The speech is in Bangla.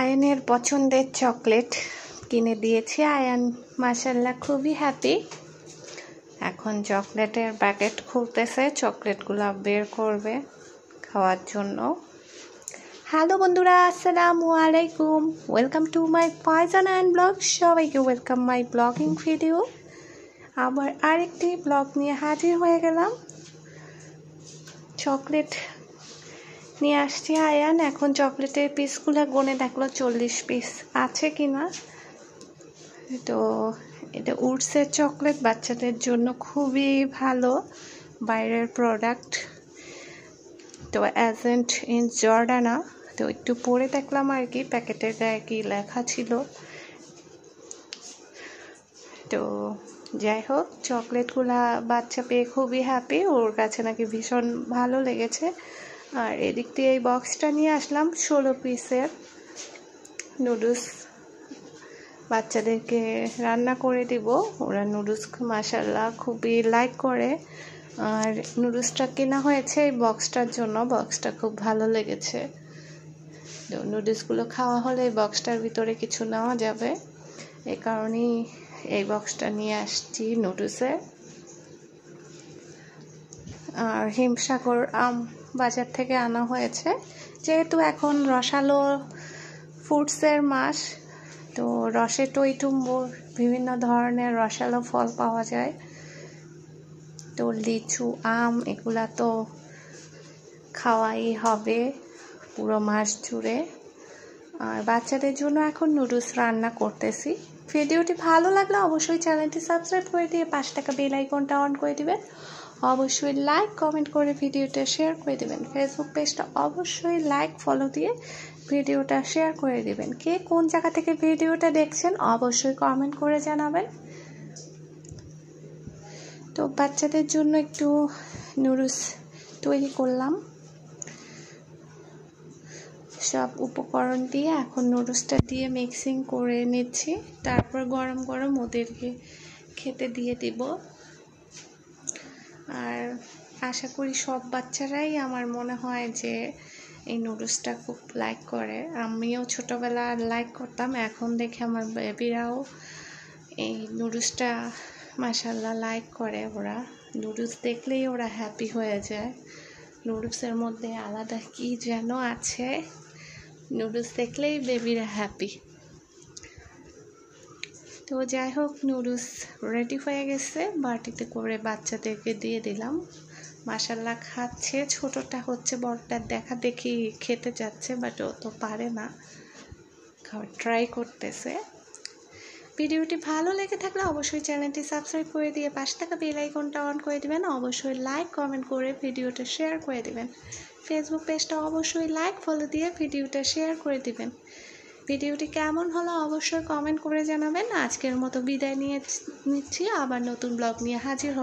আয়ানের পছন্দের চকলেট কিনে দিয়েছি। আয়ান মাশাআল্লাহ খুবই হ্যাপি। এখন চকলেটের প্যাকেট খুলতেছে, চকলেটগুলো বের করবে খাওয়ার জন্য। হ্যালো বন্ধুরা, আসসালামু আলাইকুম, welcome to my Faizan and blog. সবাইকে ওয়েলকাম মাই ব্লগিং ভিডিও। আবার আরেকটি ব্লগ নিয়ে হাজির হয়ে গেলাম। চকলেট নিয়ে আসছি আয়ান। এখন চকলেটের পিসগুলো গনে দেখলো 40 পিস আছে কিনা। তো এটা উডসের চকলেট, বাচ্চাদের জন্য খুবই ভালো বাইরের প্রোডাক্ট। তো এজেন্ট ইন জর্ডানা। তো একটু পরে দেখলাম আর কি প্যাকেটের গায়ে কি লেখা ছিল। তো যাই হোক, চকলেটগুলা বাচ্চা পেয়ে খুবই হ্যাপি, ওর কাছে নাকি ভীষণ ভালো লেগেছে। আর এদিক দিয়ে এই বক্সটা নিয়ে আসলাম 16 পিসের নুডলস। বাচ্চাদেরকে রান্না করে দিব, ওরা নুডলস মাশাআল্লাহ খুবই লাইক করে। আর নুডলসটা কেনা হয়েছে এই বক্সটার জন্য, বক্সটা খুব ভালো লেগেছে। তো নুডলসগুলো খাওয়া হলে এই বক্সটার ভিতরে কিছু নেওয়া যাবে, এই কারণেই এই বক্সটা নিয়ে আসছি নুডলসের। আর হিমসাগর আম বাজার থেকে আনা হয়েছে, যেহেতু এখন রসালো ফ্রুটসের মাস। তো রসে টইটুম্বুর বিভিন্ন ধরনের রসালো ফল পাওয়া যায়। তো লিচু, আম এগুলা তো খাওয়াই হবে পুরো মাস জুড়ে। আর বাচ্চাদের জন্য এখন নুডলস রান্না করতেছি। ভিডিওটি ভালো লাগলে অবশ্যই চ্যানেলটি সাবস্ক্রাইব করে দিয়ে পাশে থাকা বেল আইকনটা অন করে দিবেন। অবশ্যই লাইক কমেন্ট করে ভিডিওটা শেয়ার করে দিবেন। ফেসবুক পেজটা অবশ্যই লাইক ফলো দিয়ে ভিডিওটা শেয়ার করে দিবেন। কে কোন জায়গা থেকে ভিডিওটা দেখছেন অবশ্যই কমেন্ট করে জানাবেন। তো বাচ্চাদের জন্য একটু নুডলস তৈরি করলাম সব উপকরণ দিয়ে। এখন নুডলসটা দিয়ে মিক্সিং করে নিচ্ছি, তারপর গরম গরম ওদেরকে খেতে দিয়ে দিব। আর আশা করি সব বাচ্চারাই আমার মনে হয় যে এই নুডলসটা খুব লাইক করে। আমিও ছোটোবেলা লাইক করতাম, এখন দেখে আমার বেবিরাও এই নুডলসটা মাশাআল্লাহ লাইক করে। ওরা নুডলস দেখলেই ওরা হ্যাপি হয়ে যায়। নুডলসের মধ্যে আলাদা কি যেন আছে, নুডলস দেখলেই বেবিরা হ্যাপি। তো যাই হোক, নুডলস রেডি হয়ে গেছে, বাটিতে করে বাচ্চাদেরকে দিয়ে দিলাম। মাশাআল্লাহ খাচ্ছে। ছোটটা হচ্ছে বড়টার দেখা দেখি খেতে যাচ্ছে, বাট ও তো পারে না, খাওয়ার ট্রাই করতেছে। ভিডিওটি ভালো লেগে থাকলে অবশ্যই চ্যানেলটি সাবস্ক্রাইব করে দিয়ে পাশে থাকা বেল আইকনটা অন করে দিবেন। অবশ্যই লাইক কমেন্ট করে ভিডিওটা শেয়ার করে দিবেন। ফেসবুক পেজটা অবশ্যই লাইক ফলো দিয়ে ভিডিওটা শেয়ার করে দিবেন। ভিডিওটি কেমন হলো অবশ্যই কমেন্ট করে জানাবেন। আজকের মতো বিদায় নিচ্ছি, আবার নতুন ব্লগ নিয়ে হাজির হব।